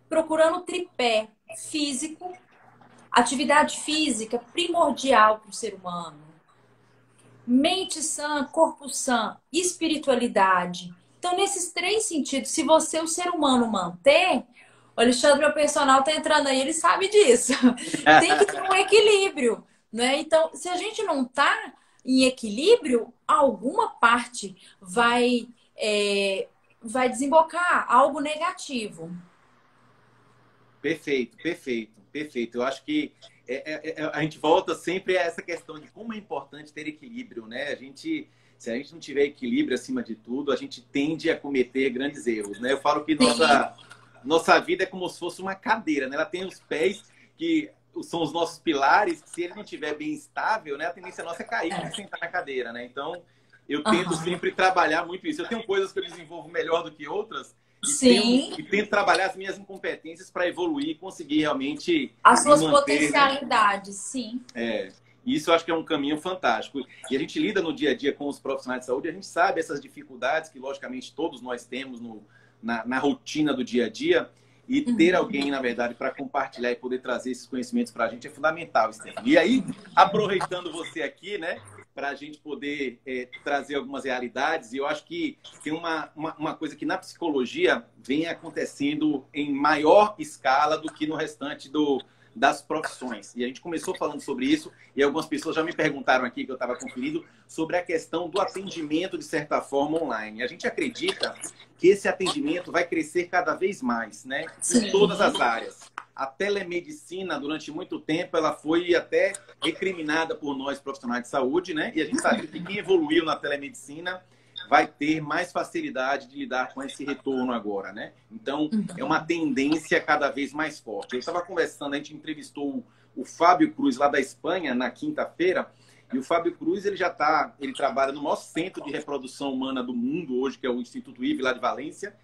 procurando o tripé físico, atividade física primordial para o ser humano. Mente sã, corpo sã, espiritualidade. Então, nesses 3 sentidos, se você, o ser humano, manter... O Alexandre, meu personal, tá entrando aí, ele sabe disso. Tem que ter um equilíbrio, né? Então, se a gente não tá em equilíbrio, alguma parte vai desembocar algo negativo. Perfeito, perfeito, perfeito. Eu acho que a gente volta sempre a essa questão de como é importante ter equilíbrio, né? Se a gente não tiver equilíbrio acima de tudo, a gente tende a cometer grandes erros, né? Eu falo que nossa vida é como se fosse uma cadeira, né? Ela tem os pés que são os nossos pilares, que se ele não estiver bem estável, né? A tendência nossa é cair e sentar na cadeira, né? Então, eu tento sempre trabalhar muito isso. Eu tenho coisas que eu desenvolvo melhor do que outras e tento trabalhar as minhas incompetências para evoluir e conseguir realmente as suas potencialidades, sim. E isso eu acho que é um caminho fantástico. E a gente lida no dia a dia com os profissionais de saúde, a gente sabe essas dificuldades que, logicamente, todos nós temos na rotina do dia a dia. E ter alguém, na verdade, para compartilhar e poder trazer esses conhecimentos para a gente é fundamental, Stefano. E aí, aproveitando você aqui, né, para a gente poder trazer algumas realidades, e eu acho que tem uma coisa que na psicologia vem acontecendo em maior escala do que no restante das profissões. E a gente começou falando sobre isso, e algumas pessoas já me perguntaram aqui, que eu estava conferindo, sobre a questão do atendimento, de certa forma, online. A gente acredita que esse atendimento vai crescer cada vez mais, né? Em todas as áreas. A telemedicina, durante muito tempo, ela foi até recriminada por nós, profissionais de saúde, né? E a gente sabe que quem evoluiu na telemedicina vai ter mais facilidade de lidar com esse retorno agora, né? Então, é uma tendência cada vez mais forte. Eu estava conversando, a gente entrevistou o Fábio Cruz, lá da Espanha, na quinta-feira, e o Fábio Cruz, ele trabalha no maior centro de reprodução humana do mundo hoje, que é o Instituto IVE, lá de Valência,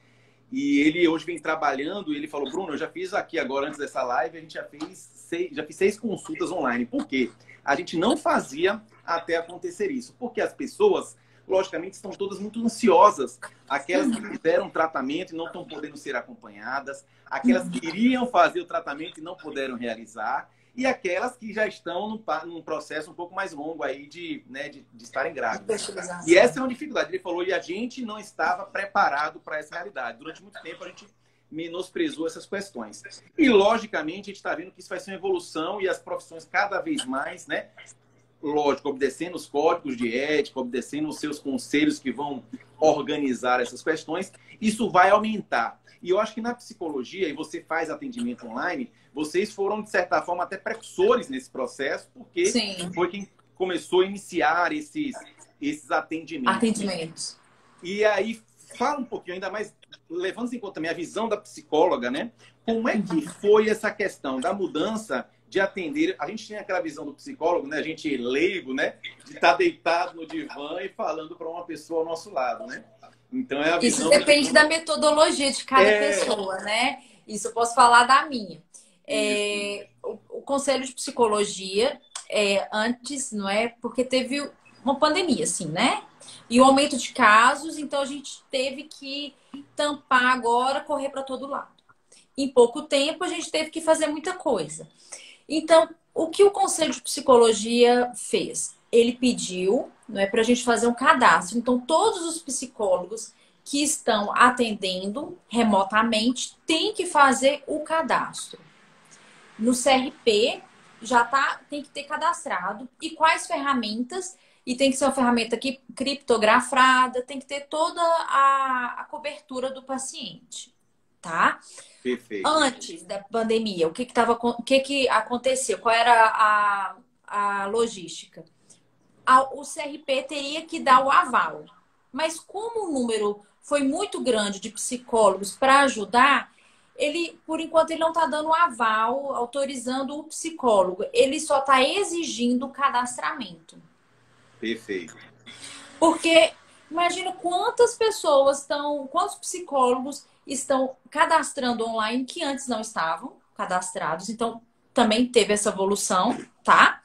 e ele hoje vem trabalhando, e ele falou, Bruno, eu já fiz aqui agora, antes dessa live, a gente já fiz 6 consultas online. Por quê? A gente não fazia até acontecer isso, porque as pessoas, logicamente, estão todas muito ansiosas. Aquelas que fizeram tratamento e não estão podendo ser acompanhadas, aquelas que iriam fazer o tratamento e não puderam realizar, e aquelas que já estão num processo um pouco mais longo aí de estarem grávidas. E essa é uma dificuldade. Ele falou, e a gente não estava preparado para essa realidade. Durante muito tempo, a gente menosprezou essas questões. E, logicamente, a gente está vendo que isso vai ser uma evolução e as profissões cada vez mais, né? Lógico, obedecendo os códigos de ética, obedecendo os seus conselhos que vão organizar essas questões, isso vai aumentar. E eu acho que na psicologia, e você faz atendimento online, vocês foram, de certa forma, até precursores nesse processo, porque foi quem começou a iniciar esses atendimentos. E aí, fala um pouquinho, ainda mais, levando em conta também a visão da psicóloga, né? Como é que foi essa questão da mudança de atender? A gente tinha aquela visão do psicólogo, né? A gente leigo, né? De estar deitado no divã e falando para uma pessoa ao nosso lado, né? Então é a visão. Isso depende da metodologia de cada pessoa, né? Isso eu posso falar da minha. O Conselho de Psicologia, antes, não é? Porque teve uma pandemia, assim, né? E o aumento de casos, então a gente teve que tampar agora, correr para todo lado. Em pouco tempo, a gente teve que fazer muita coisa. Então, o que o Conselho de Psicologia fez? Ele pediu, não é, para a gente fazer um cadastro. Então, todos os psicólogos que estão atendendo remotamente têm que fazer o cadastro. No CRP, tem que ter cadastrado. E quais ferramentas? E tem que ser uma ferramenta criptografada, tem que ter toda a cobertura do paciente, tá? Perfeito. Antes da pandemia, o que aconteceu? Qual era a logística? O CRP teria que dar o aval. Mas como o número foi muito grande de psicólogos para ajudar, por enquanto, ele não está dando o aval, autorizando o psicólogo. Ele só está exigindo o cadastramento. Perfeito. Porque imagina quantas quantos psicólogos estão cadastrando online que antes não estavam cadastrados. Então, também teve essa evolução, tá?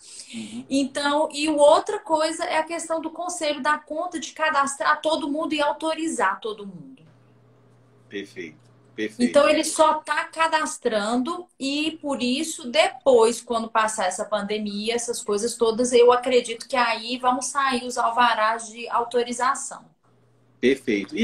Então, e outra coisa é a questão do conselho dar conta de cadastrar todo mundo e autorizar todo mundo. Perfeito. Então, ele só está cadastrando e, por isso, depois, quando passar essa pandemia, essas coisas todas, eu acredito que aí vão sair os alvarás de autorização. Perfeito.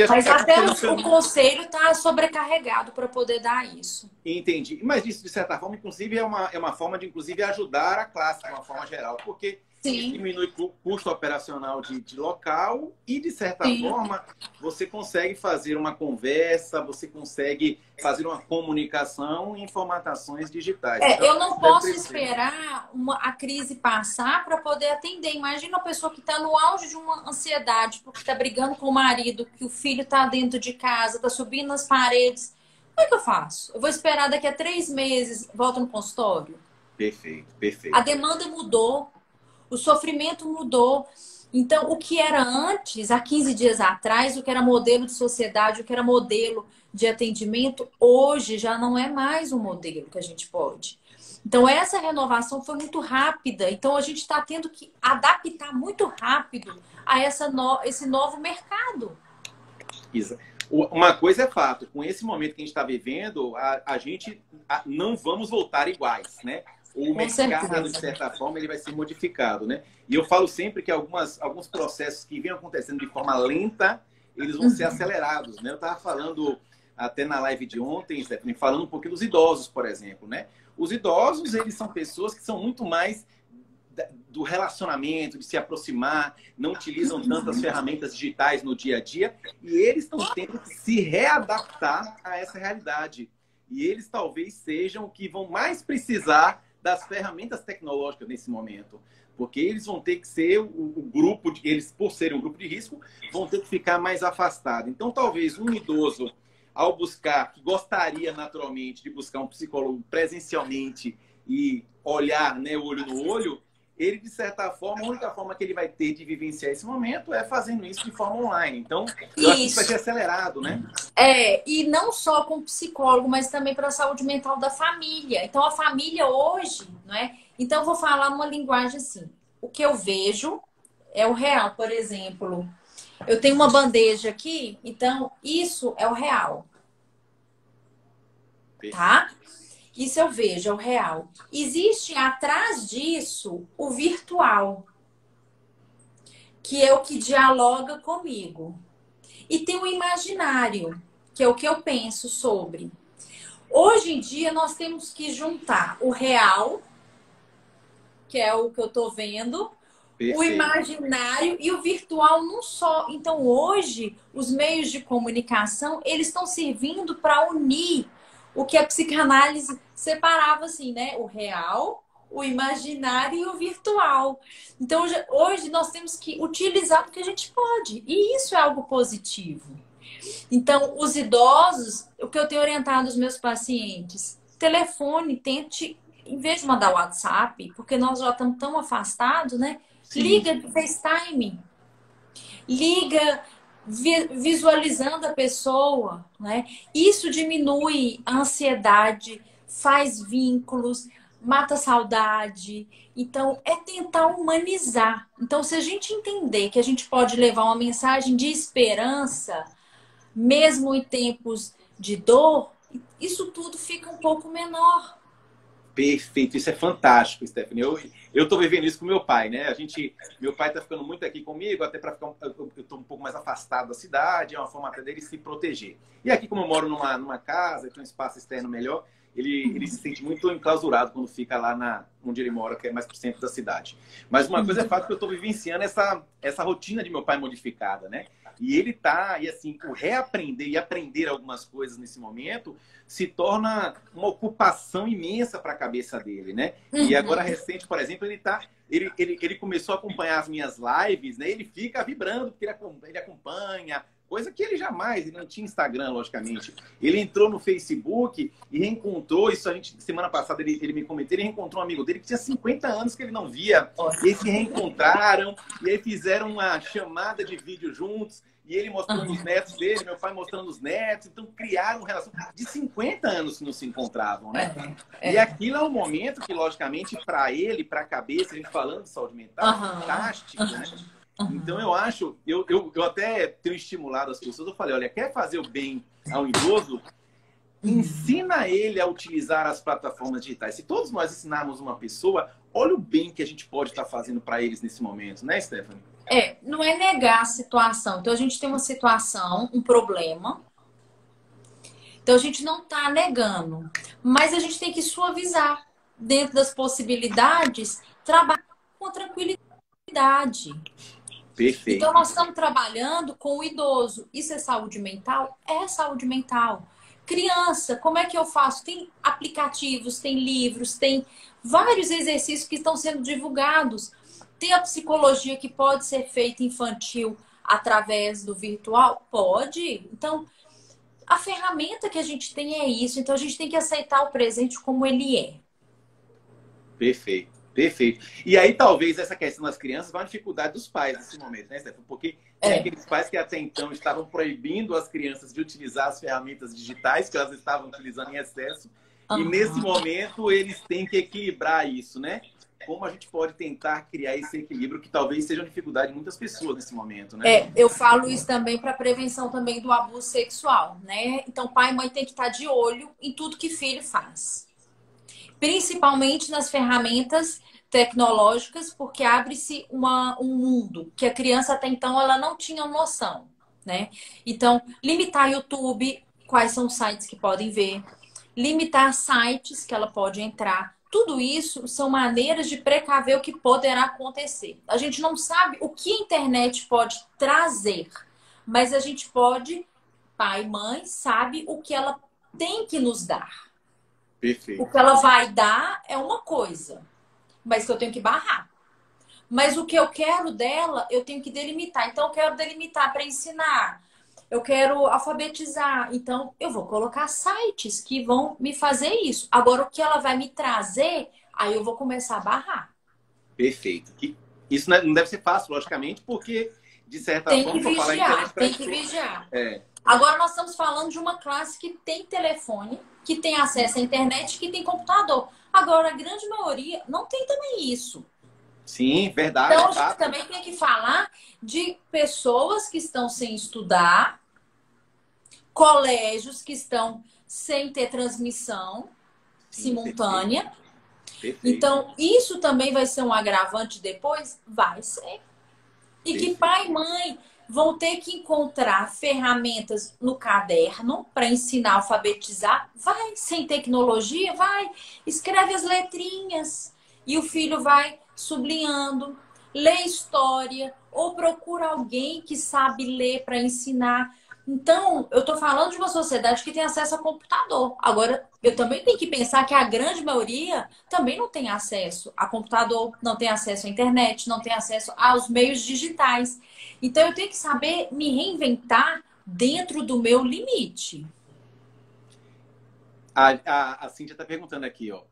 Mas até o conselho está sobrecarregado para poder dar isso. Entendi. Mas isso, de certa forma, inclusive, é uma forma de, inclusive, ajudar a classe, de uma forma geral. Porque isso diminui o custo operacional de local e, de certa forma, você consegue fazer uma conversa, você consegue fazer uma comunicação em formatações digitais. Então, eu não posso esperar a crise passar para poder atender. Imagina uma pessoa que está no auge de uma ansiedade porque está brigando com o marido, que o filho está dentro de casa, está subindo nas paredes. Como é que eu faço? Eu vou esperar daqui a 3 meses, volto no consultório? Perfeito, perfeito. A demanda mudou. O sofrimento mudou. Então, o que era antes, há 15 dias atrás, o que era modelo de sociedade, o que era modelo de atendimento, hoje já não é mais um modelo que a gente pode. Então, essa renovação foi muito rápida. Então, a gente está tendo que adaptar muito rápido a esse novo mercado. Uma coisa é fato, com esse momento que a gente está vivendo, a gente não vamos voltar iguais, né? O mercado, de certa forma, ele vai ser modificado, né? E eu falo sempre que alguns processos que vêm acontecendo de forma lenta, eles vão ser acelerados, né? Eu estava falando até na live de ontem, Stephanie, falando um pouquinho dos idosos, por exemplo, né? Os idosos, eles são pessoas que são muito mais do relacionamento, de se aproximar, não utilizam tantas ferramentas digitais no dia a dia, e eles estão tendo que se readaptar a essa realidade. E eles talvez sejam que vão mais precisar das ferramentas tecnológicas nesse momento, porque eles vão ter que ser o grupo, eles, por serem um grupo de risco, vão ter que ficar mais afastados. Então, talvez um idoso, ao buscar, que gostaria naturalmente de buscar um psicólogo presencialmente e olhar, né, olho no olho, ele, de certa forma, a única forma que ele vai ter de vivenciar esse momento é fazendo isso de forma online. Então, eu acho que isso vai ser acelerado, né? E não só com psicólogo, mas também para a saúde mental da família. Então, a família hoje, não é? Então, eu vou falar numa linguagem assim. O que eu vejo é o real. Por exemplo, eu tenho uma bandeja aqui, então isso é o real. Tá? Isso eu vejo, é o real. Existe atrás disso o virtual, que é o que dialoga comigo. E tem o imaginário, que é o que eu penso sobre. Hoje em dia, nós temos que juntar o real, que é o que eu tô vendo, perfeito, o imaginário e o virtual num só. Então, hoje, os meios de comunicação, eles estão servindo para unir o que a psicanálise separava assim, né? O real, o imaginário e o virtual. Então, hoje nós temos que utilizar o que a gente pode. E isso é algo positivo. Então, os idosos, o que eu tenho orientado os meus pacientes, telefone, tente, em vez de mandar WhatsApp, porque nós já estamos tão afastados, né? Sim. Liga de FaceTime. Liga visualizando a pessoa, né? Isso diminui a ansiedade, faz vínculos, mata a saudade. Então, é tentar humanizar. Então, se a gente entender que a gente pode levar uma mensagem de esperança, mesmo em tempos de dor, isso tudo fica um pouco menor. Perfeito, isso é fantástico, Stephanie. Eu tô vivendo isso com meu pai, né? Meu pai tá ficando muito aqui comigo, até para ficar eu tô um pouco mais afastado da cidade, é uma forma até dele se proteger. E aqui, como eu moro numa casa, tem um espaço externo melhor, ele se sente muito enclausurado quando fica lá onde ele mora, que é mais pro centro da cidade. Mas uma coisa é fato que eu tô vivenciando essa rotina de meu pai modificada, né? E ele e assim, o reaprender e aprender algumas coisas nesse momento se torna uma ocupação imensa para a cabeça dele, né? E agora, recente, por exemplo, ele começou a acompanhar as minhas lives, né? Ele fica vibrando, porque ele acompanha, coisa que ele não tinha Instagram, logicamente. Ele entrou no Facebook e reencontrou, semana passada ele me comentou, ele reencontrou um amigo dele que tinha 50 anos que ele não via, e eles se reencontraram, e aí fizeram uma chamada de vídeo juntos, e ele mostrando os netos dele, meu pai mostrando os netos, então criaram uma relação de 50 anos que não se encontravam, né? E aquilo é um momento que, logicamente, para ele, para a cabeça, a gente falando de saúde mental, é fantástico, né? Então, eu até tenho estimulado as pessoas, eu falei, olha, quer fazer o bem ao idoso? Ensina ele a utilizar as plataformas digitais. Se todos nós ensinarmos uma pessoa, olha o bem que a gente pode estar fazendo para eles nesse momento, né, Stephanie? Não é negar a situação. Então, a gente tem uma situação, um problema. Então, a gente não está negando. Mas a gente tem que suavizar. Dentro das possibilidades, trabalhar com tranquilidade. Perfeito. Então, nós estamos trabalhando com o idoso. Isso é saúde mental? É saúde mental. Criança, como é que eu faço? Tem aplicativos, tem livros, tem vários exercícios que estão sendo divulgados. Tem a psicologia que pode ser feita infantil através do virtual? Pode. Então, a ferramenta que a gente tem é isso. Então, a gente tem que aceitar o presente como ele é. Perfeito. Perfeito. E aí, talvez, essa questão das crianças vai uma dificuldade dos pais nesse momento, né, Stephanie? Porque tem aqueles pais que até então estavam proibindo as crianças de utilizar as ferramentas digitais que elas estavam utilizando em excesso. E nesse momento eles têm que equilibrar isso, né? Como a gente pode tentar criar esse equilíbrio que talvez seja uma dificuldade de muitas pessoas nesse momento, né? Eu falo isso também para prevenção também do abuso sexual, né? Então, pai e mãe tem que estar de olho em tudo que filho faz. Principalmente nas ferramentas tecnológicas, porque abre-se um mundo que a criança até então ela não tinha noção, né? Então, limitar YouTube, quais são os sites que podem ver, limitar sites que ela pode entrar. Tudo isso são maneiras de precaver o que poderá acontecer. A gente não sabe o que a internet pode trazer, mas a gente pode, pai e mãe, sabe o que ela tem que nos dar. Perfeito. O que ela vai dar é uma coisa, mas que eu tenho que barrar. Mas o que eu quero dela, eu tenho que delimitar. Então, eu quero delimitar para ensinar. Eu quero alfabetizar. Então, eu vou colocar sites que vão me fazer isso. Agora, o que ela vai me trazer, aí eu vou começar a barrar. Perfeito. Isso não deve ser fácil, logicamente, porque, de certa forma, tem que vigiar, tem que vigiar. É. Agora, nós estamos falando de uma classe que tem telefone, que tem acesso à internet, que tem computador. Agora, a grande maioria não tem também isso. Sim, verdade. Então, a gente também tem que falar de pessoas que estão sem estudar, colégios que estão sem ter transmissão simultânea. Perfeito. Então, isso também vai ser um agravante depois? Vai ser. E que pai e mãe vão ter que encontrar ferramentas no caderno para ensinar a alfabetizar. Vai, sem tecnologia, vai. Escreve as letrinhas e o filho vai sublinhando. Lê história ou procura alguém que sabe ler para ensinar. Então, eu estou falando de uma sociedade que tem acesso a computador. Agora, eu também tenho que pensar que a grande maioria também não tem acesso a computador, não tem acesso à internet, não tem acesso aos meios digitais. Então, eu tenho que saber me reinventar dentro do meu limite. A Cíntia está perguntando aqui, ó.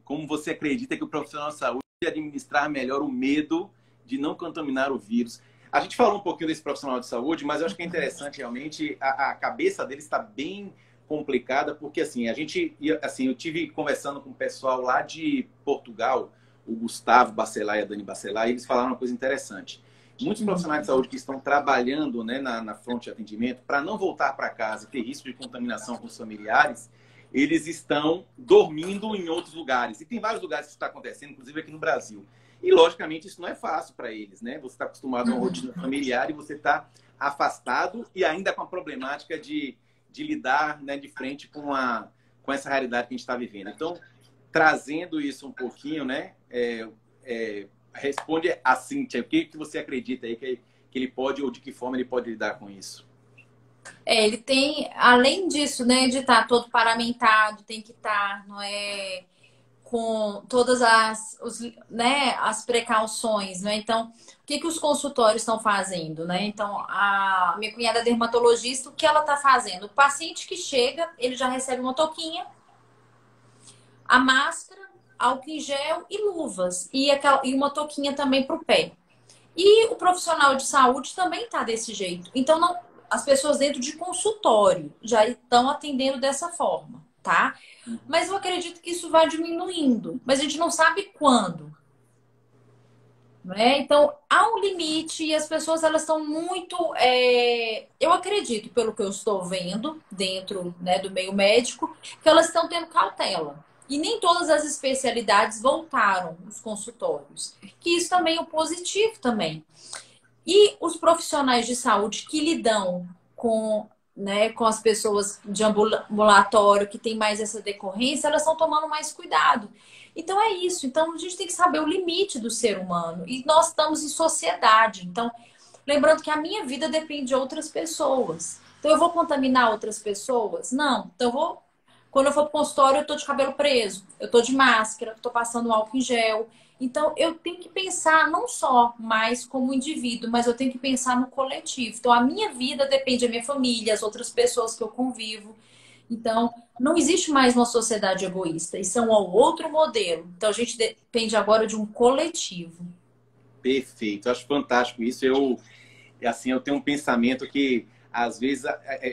Como você acredita que o profissional de saúde administrar melhor o medo de não contaminar o vírus? A gente falou um pouquinho desse profissional de saúde, mas eu acho que é interessante realmente, a cabeça dele está bem complicada, porque assim, eu tive conversando com o pessoal lá de Portugal, o Gustavo Bacelar e a Dani Bacelar, e eles falaram uma coisa interessante. Muitos profissionais de saúde que estão trabalhando, né, na fronte de atendimento, para não voltar para casa e ter risco de contaminação com os familiares, eles estão dormindo em outros lugares. E tem vários lugares que isso está acontecendo, inclusive aqui no Brasil. E, logicamente, isso não é fácil para eles, né? Você está acostumado a uma rotina familiar e você está afastado e ainda com a problemática de lidar, né, de frente com essa realidade que a gente está vivendo. Então, trazendo isso um pouquinho, né? Responde a Cíntia, o que você acredita aí que ele pode, ou de que forma ele pode lidar com isso? Ele tem, além disso, né, de estar todo paramentado, tem que estar, não é, com todas as precauções, né? Então, o que os consultórios estão fazendo, né? Então, a minha cunhada é dermatologista, o que ela está fazendo? O paciente que chega, ele já recebe uma touquinha, a máscara, álcool em gel e luvas. E uma touquinha também para o pé. E o profissional de saúde também está desse jeito. Então, as pessoas dentro de consultório já estão atendendo dessa forma, tá? Mas eu acredito que isso vai diminuindo. Mas a gente não sabe quando. Né? Então, há um limite e as pessoas elas estão muito... Eu acredito, pelo que eu estou vendo dentro, né, do meio médico, que elas estão tendo cautela. E nem todas as especialidades voltaram os consultórios. Que isso também é um positivo também. E os profissionais de saúde que lidam com as pessoas de ambulatório, que tem mais essa decorrência, elas estão tomando mais cuidado. Então é isso. Então a gente tem que saber o limite do ser humano. E nós estamos em sociedade. Então, lembrando que a minha vida depende de outras pessoas. Então eu vou contaminar outras pessoas? Não. Então quando eu for para o consultório, eu estou de cabelo preso, eu estou de máscara, estou passando álcool em gel. Então, eu tenho que pensar não só mais como indivíduo, mas eu tenho que pensar no coletivo. Então, a minha vida depende da minha família, as outras pessoas que eu convivo. Então, não existe mais uma sociedade egoísta. Isso é um outro modelo. Então, a gente depende agora de um coletivo. Perfeito. Eu acho fantástico isso. Eu tenho um pensamento que às vezes,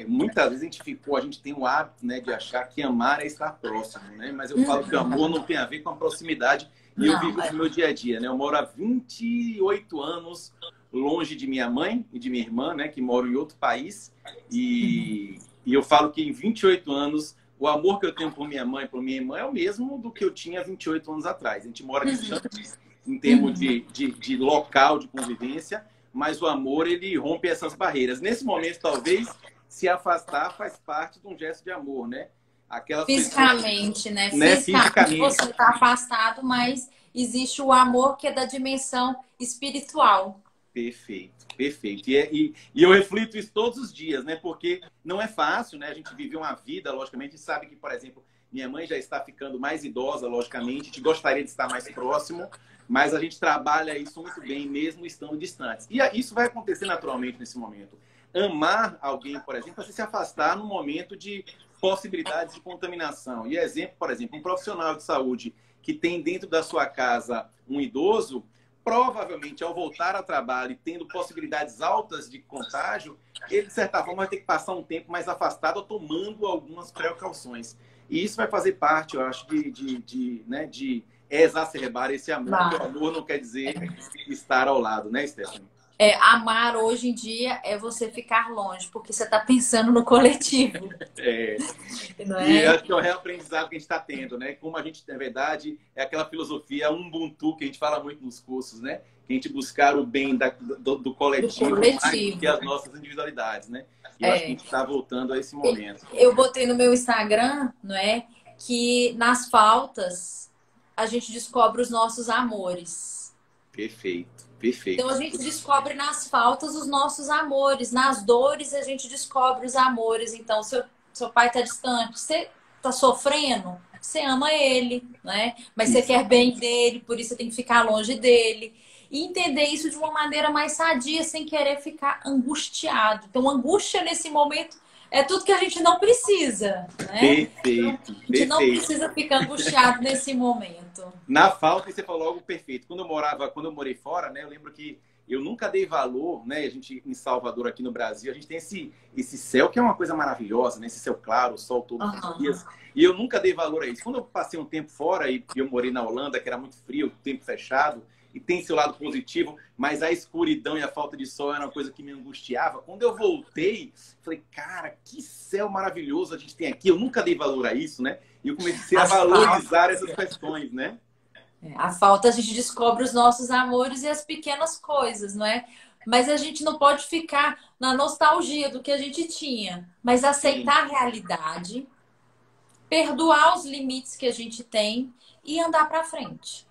muitas vezes a gente tem o hábito, né, de achar que amar é estar próximo, né? Mas eu falo que o amor não tem a ver com a proximidade. E eu vivo isso no meu dia a dia, né? Eu moro há 28 anos longe de minha mãe e de minha irmã, né, que moram em outro país. E eu falo que em 28 anos, o amor que eu tenho por minha mãe e por minha irmã é o mesmo do que eu tinha 28 anos atrás. A gente mora distante em termos de local de convivência, mas o amor, ele rompe essas barreiras. Nesse momento, talvez, se afastar faz parte de um gesto de amor, né? Aquelas fisicamente, pessoas, né? Fisicamente. Você está afastado, mas existe o amor que é da dimensão espiritual. Perfeito, perfeito. E eu reflito isso todos os dias, né? Porque não é fácil, né? A gente vive uma vida, logicamente, e sabe que, por exemplo, minha mãe já está ficando mais idosa, logicamente, a gente gostaria de estar mais próximo, mas a gente trabalha isso muito bem, mesmo estando distantes. E isso vai acontecer naturalmente nesse momento. Amar alguém, por exemplo, é você se afastar no momento de possibilidades de contaminação. E exemplo, por exemplo, um profissional de saúde que tem dentro da sua casa um idoso, provavelmente, ao voltar ao trabalho e tendo possibilidades altas de contágio, ele, de certa forma, vai ter que passar um tempo mais afastado ou tomando algumas precauções. E isso vai fazer parte, eu acho, de exacerbar esse amor. Porque o amor não quer dizer estar ao lado, né, Stephanie? Amar hoje em dia é você ficar longe, porque você está pensando no coletivo. Não é? E acho que é o real aprendizado que a gente está tendo, né? Como a gente, na verdade, é aquela filosofia Ubuntu que a gente fala muito nos cursos, né? Que a gente buscar o bem do coletivo, mais do que as nossas individualidades, né? E eu acho que a gente está voltando a esse momento. Eu botei no meu Instagram, não é? Que nas faltas a gente descobre os nossos amores. Perfeito. Perfeito. Então a gente descobre nas faltas os nossos amores, nas dores a gente descobre os amores. Então, seu pai está distante, você está sofrendo, você ama ele, né? Mas você quer bem dele, por isso você tem que ficar longe dele. E entender isso de uma maneira mais sadia, sem querer ficar angustiado. Então, angústia nesse momento é tudo que a gente não precisa, né? Perfeito. A gente não precisa ficar angustiado nesse momento. Na falta, você falou algo perfeito. Quando eu morei fora, né, eu lembro que eu nunca dei valor, né? A gente, em Salvador, aqui no Brasil, a gente tem esse céu que é uma coisa maravilhosa, né? Esse céu claro, o sol todos os dias. E eu nunca dei valor a isso. Quando eu passei um tempo fora e eu morei na Holanda, que era muito frio, tempo fechado, e tem seu lado positivo, mas a escuridão e a falta de sol era uma coisa que me angustiava. Quando eu voltei, falei, cara, que céu maravilhoso a gente tem aqui. Eu nunca dei valor a isso, né? E eu comecei a valorizar essas questões, né? A falta a gente descobre os nossos amores e as pequenas coisas, não é? Mas a gente não pode ficar na nostalgia do que a gente tinha, mas aceitar a realidade, perdoar os limites que a gente tem e andar para frente.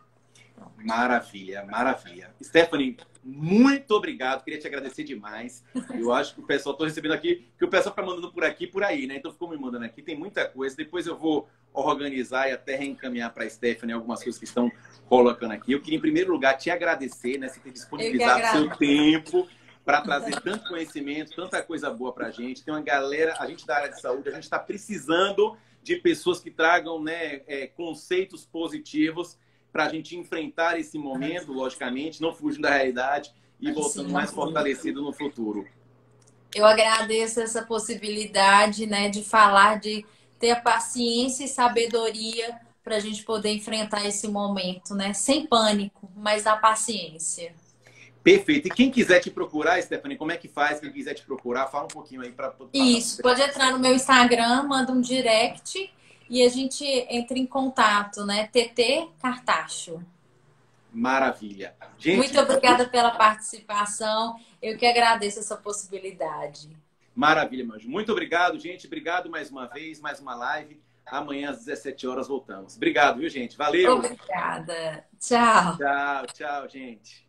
Maravilha, maravilha. Stephanie, muito obrigado. Queria te agradecer demais. Eu acho que o pessoal, estou recebendo aqui, que o pessoal está mandando por aqui e por aí, né? Então ficou me mandando aqui, tem muita coisa. Depois eu vou organizar e até reencaminhar para a Stephanie algumas coisas que estão colocando aqui. Eu queria, em primeiro lugar, te agradecer, né? Você ter disponibilizado seu tempo para trazer tanto conhecimento, tanta coisa boa para a gente. Tem uma galera, a gente da área de saúde, a gente está precisando de pessoas que tragam, né, conceitos positivos para a gente enfrentar esse momento, logicamente, não fugindo da realidade e voltando mais fortalecido no futuro. Eu agradeço essa possibilidade, né, de falar, de ter a paciência e sabedoria para a gente poder enfrentar esse momento, né? Sem pânico, mas na paciência. Perfeito. E quem quiser te procurar, Stephanie, como é que faz? Quem quiser te procurar, fala um pouquinho aí para... Isso, pode entrar no meu Instagram, manda um direct e a gente entra em contato, né? TT Cartacho. Maravilha. Gente, muito obrigada pela participação. Eu que agradeço essa possibilidade. Maravilha, Manjo. Muito obrigado, gente. Obrigado mais uma vez, mais uma live. Amanhã às 17 horas voltamos. Obrigado, viu, gente? Valeu. Obrigada. Tchau. Tchau, tchau, gente.